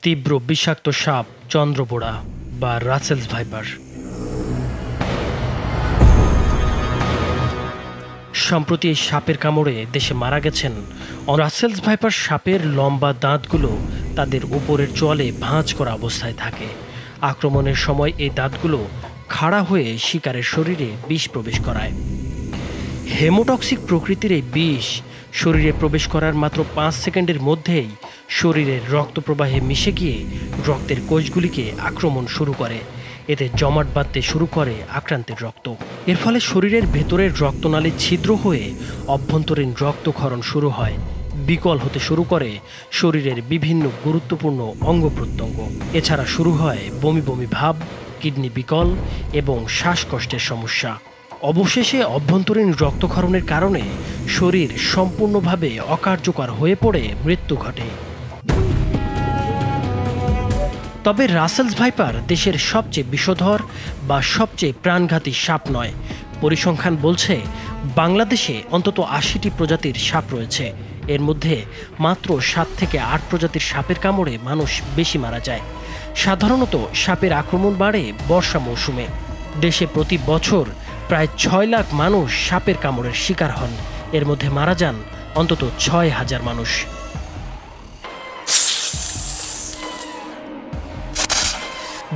তীব্র বিষাক্ত সাপ চন্দ্রবোড়া বা রাসেলস ভাইপার। সম্প্রতি এই সাপের কামড়ে দেশে মারা গেছেন। রাসেলস ভাইপার সাপের লম্বা দাঁতগুলো তাদের উপরের চোয়ালে ভাঁজ করা অবস্থায় থাকে। আক্রমণের সময় এই দাঁতগুলো খাড়া হয়ে শিকারের শরীরে বিষ প্রবেশ করায়। হেমোটক্সিক প্রকৃতির এই বিষ শরীরে প্রবেশ করার মাত্র 5 সেকেন্ডের মধ্যেই শরীরের রক্ত প্রবাহে মিশে গিয়ে রক্তের কোষগুলিকে আক্রমণ শুরু করে। এতে জমাট বাঁধতে শুরু করে আক্রান্তের রক্ত। এর ফলে শরীরের ভেতরের রক্তনালী ছিদ্র হয়ে অভ্যন্তরীণ রক্তক্ষরণ শুরু হয়। বিকল হতে শুরু করে শরীরের বিভিন্ন গুরুত্বপূর্ণ অঙ্গ প্রত্যঙ্গ। এছাড়া শুরু হয় বমি বমি ভাব, কিডনি বিকল এবং শ্বাসকষ্টের সমস্যা। অবশেষে অভ্যন্তরীণ রক্তক্ষরণের কারণে শরীর সম্পূর্ণভাবে অকার্যকর হয়ে পড়ে মৃত্যু ঘটে। তবে রাসেলস ভাইপার দেশের সবচেয়ে বিষধর বা সবচেয়ে প্রাণঘাতী সাপ নয়। পরিসংখ্যান বলছে বাংলাদেশে অন্তত 80টি প্রজাতির সাপ রয়েছে। এর মধ্যে মাত্র 7 থেকে 8 প্রজাতির সাপের কামড়ে মানুষ বেশি মারা যায়। সাধারণত সাপের আক্রমণ বাড়ে বর্ষা মৌসুমে। দেশে প্রতি বছর প্রায় 6 লাখ মানুষ সাপের কামড়ের শিকার হন। এর মধ্যে মারা যান অন্তত 6,000 মানুষ।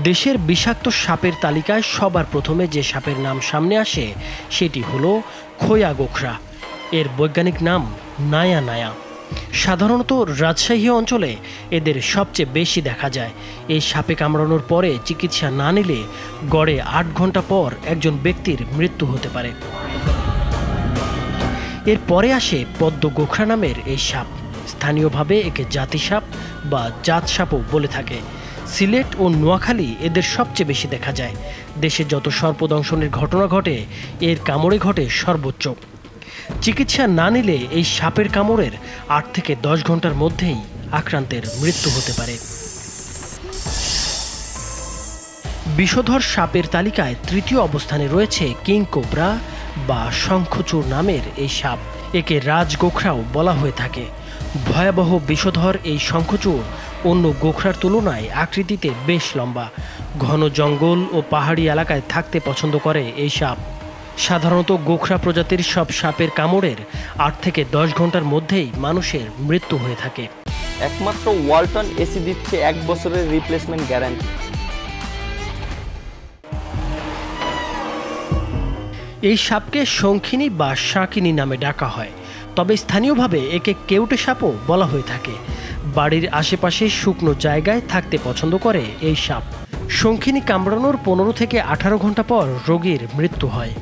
দেশের বিষাক্ত সাপের তালিকায় সবার প্রথমে যে সাপের নাম সামনে আসে সেটি হলো খোয়া গোখরা। এর বৈজ্ঞানিক নাম নায়া নায়া। সাধারণত রাজশাহী অঞ্চলে এদের সবচেয়ে বেশি দেখা যায়। এই সাপে কামড়ানোর পরে চিকিৎসা না নিলে গড়ে 8 ঘন্টা পর একজন ব্যক্তির মৃত্যু হতে পারে। এর পরে আসে পদ্ম গোখরা নামের এই সাপ। স্থানীয়ভাবে একে জাতি সাপ বা জাত সাপও বলে থাকে। সিলেট ও নোয়াখালী এদের সবচেয়ে বেশি দেখা যায়। দেশে যত সর্পদংশনের ঘটনা ঘটে এর কামড়ে ঘটে সর্বোচ্চ। চিকিৎসা না নিলে এই সাপের কামড়ের 8 থেকে 10 ঘন্টার মধ্যেই আক্রান্তের মৃত্যু হতে পারে। বিষধর সাপের তালিকায় তৃতীয় অবস্থানে রয়েছে কিং কোবরা বা শঙ্খচূড় নামের এই সাপ। একে রাজগোখরাও বলা হয়ে থাকে। ভয়াবহ বিষধর এই শঙ্খচূড় অন্য গোখরার তুলনায় আকৃতিতে বেশ লম্বা। ঘন জঙ্গল ও পাহাড়ি এলাকায় থাকতে পছন্দ করে এই সাপ। সাধারণত গোখরা প্রজাতির সব সাপের কামড়ের 8 থেকে 10 ঘন্টার মধ্যেই মানুষের মৃত্যু হয়ে থাকে। একমাত্র ওয়ালটন এসি দিচ্ছে 1 বছরের রিপ্লেসমেন্ট গ্যারান্টি। এই সাপকে শঙ্খিনী বা শাঁকিনী নামে ডাকা হয়। তবে স্থানীয়ভাবে একে কেউটে সাপও বলা হয়ে থাকে। বাড়ির আশেপাশে শুকনো জায়গায় থাকতে পছন্দ করে এই সাপ। শঙ্খিনী কামড়ানোর 15 থেকে 18 ঘন্টা পর রোগীর মৃত্যু হয়।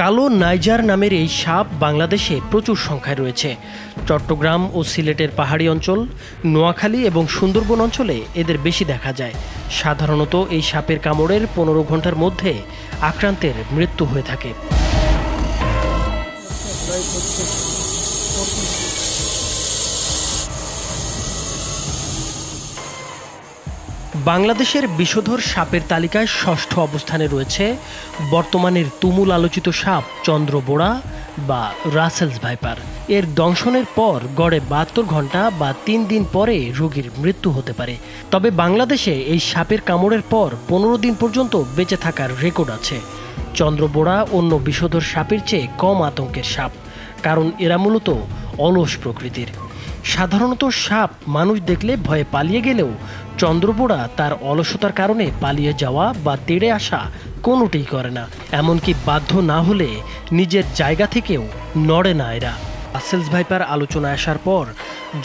কালো নাইজার নামের এই সাপ বাংলাদেশে প্রচুর সংখ্যায় রয়েছে। চট্টগ্রাম ও সিলেটের পাহাড়ি অঞ্চল, নোয়াখালী এবং সুন্দরবন অঞ্চলে এদের বেশি দেখা যায়। সাধারণত এই সাপের কামড়ের 15 ঘন্টার মধ্যে আক্রান্তের মৃত্যু হয়ে থাকে। বাংলাদেশের বিষধর সাপের তালিকায় 6ষ্ঠ অবস্থানে রয়েছে বর্তমানের তুমুল আলোচিত সাপ চন্দ্রবোড়া বা রাসেলস ভাইপার। এর দংশনের পর গড়ে 72 ঘন্টা বা 3 দিন পরে রোগীর মৃত্যু হতে পারে। তবে বাংলাদেশে এই সাপের কামড়ের পর 15 দিন পর্যন্ত বেঁচে থাকার রেকর্ড আছে। চন্দ্রবোড়া অন্য বিষধর সাপের চেয়ে কম আতঙ্কের সাপ, কারণ এরা মূলত অলস প্রকৃতির। সাধারণত সাপ মানুষ দেখলে ভয়ে পালিয়ে গেলেও চন্দ্রবোড়া তার অলসতার কারণে পালিয়ে যাওয়া বা তেড়ে আসা কোনোটিই করে না। এমনকি বাধ্য না হলে নিজের জায়গা থেকেও নড়ে না এরা। রাসেলস ভাইপার আলোচনায় আসার পর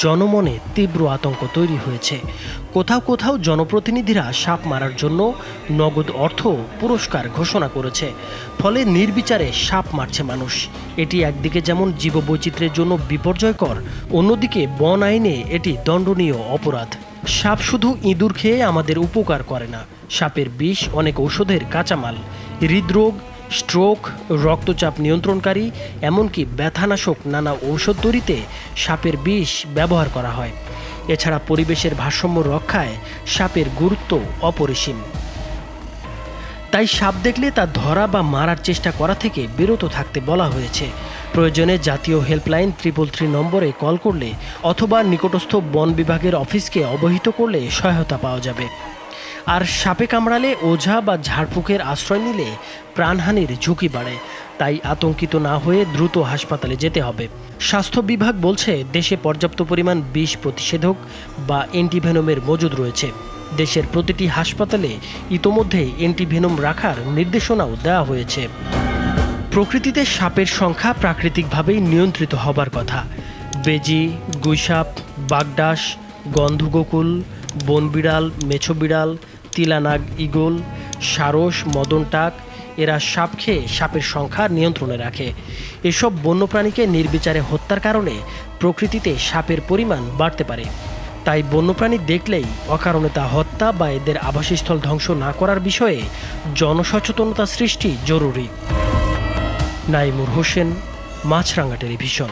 জনমনে তীব্র আতঙ্ক তৈরি হয়েছে। কোথাও কোথাও জনপ্রতিনিধিরা সাপ মারার জন্য নগদ অর্থ পুরস্কার ঘোষণা করেছে। ফলে নির্বিচারে সাপ মারছে মানুষ। এটি একদিকে যেমন জীববৈচিত্র্যের জন্য বিপর্যয়কর, অন্যদিকে বন আইনে এটি দণ্ডনীয় অপরাধ। সাপ শুধু ইঁদুর খেয়ে আমাদের উপকার করে না, সাপের বিষ অনেক ঔষধের কাঁচামাল। হৃদরোগ, স্ট্রোক, রক্তচাপ নিয়ন্ত্রণকারী, এমনকি ব্যথানাশক নানা ঔষধ তৈরিতে সাপের বিষ ব্যবহার করা হয়। এছাড়া পরিবেশের ভারসাম্য রক্ষায় সাপের গুরুত্ব অপরিসীম। তাই সাপ দেখলে তা ধরা বা মারার চেষ্টা করা থেকে বিরত থাকতে বলা হয়েছে। প্রয়োজনে জাতীয় হেল্পলাইন 333 নম্বরে কল করলে অথবা নিকটস্থ বন বিভাগের অফিসকে অবহিত করলে সহায়তা পাওয়া যাবে। আর সাপে কামড়ালে ওঝা বা ঝাড়ফুঁকের আশ্রয় নিলে প্রাণহানির ঝুঁকি বাড়ে, তাই আতঙ্কিত না হয়ে দ্রুত হাসপাতালে যেতে হবে। স্বাস্থ্য বিভাগ বলছে দেশে পর্যাপ্ত পরিমাণ বিষ প্রতিষেধক বা অ্যান্টিভেনমের মজুদ রয়েছে। দেশের প্রতিটি হাসপাতালে ইতোমধ্যে অ্যান্টিভেনম রাখার নির্দেশনাও দেওয়া হয়েছে। প্রকৃতিতে সাপের সংখ্যা প্রাকৃতিকভাবেই নিয়ন্ত্রিত হবার কথা। বেজি, গুইসাপ, বাগডাস, গন্ধগোকুল, বনবিড়াল, মেছো বিড়াল, তিলানাগ ঈগল, সারস, মদনটাক এরা সাপ খেয়ে সাপের সংখ্যা নিয়ন্ত্রণে রাখে। এসব বন্যপ্রাণীকে নির্বিচারে হত্যার কারণে প্রকৃতিতে সাপের পরিমাণ বাড়তে পারে। তাই বন্যপ্রাণী দেখলেই অকারণে তা হত্যা বা এদের আবাসস্থল ধ্বংস না করার বিষয়ে জনসচেতনতা সৃষ্টি জরুরি। নাইমুর হোসেন, মাছরাঙা টেলিভিশন।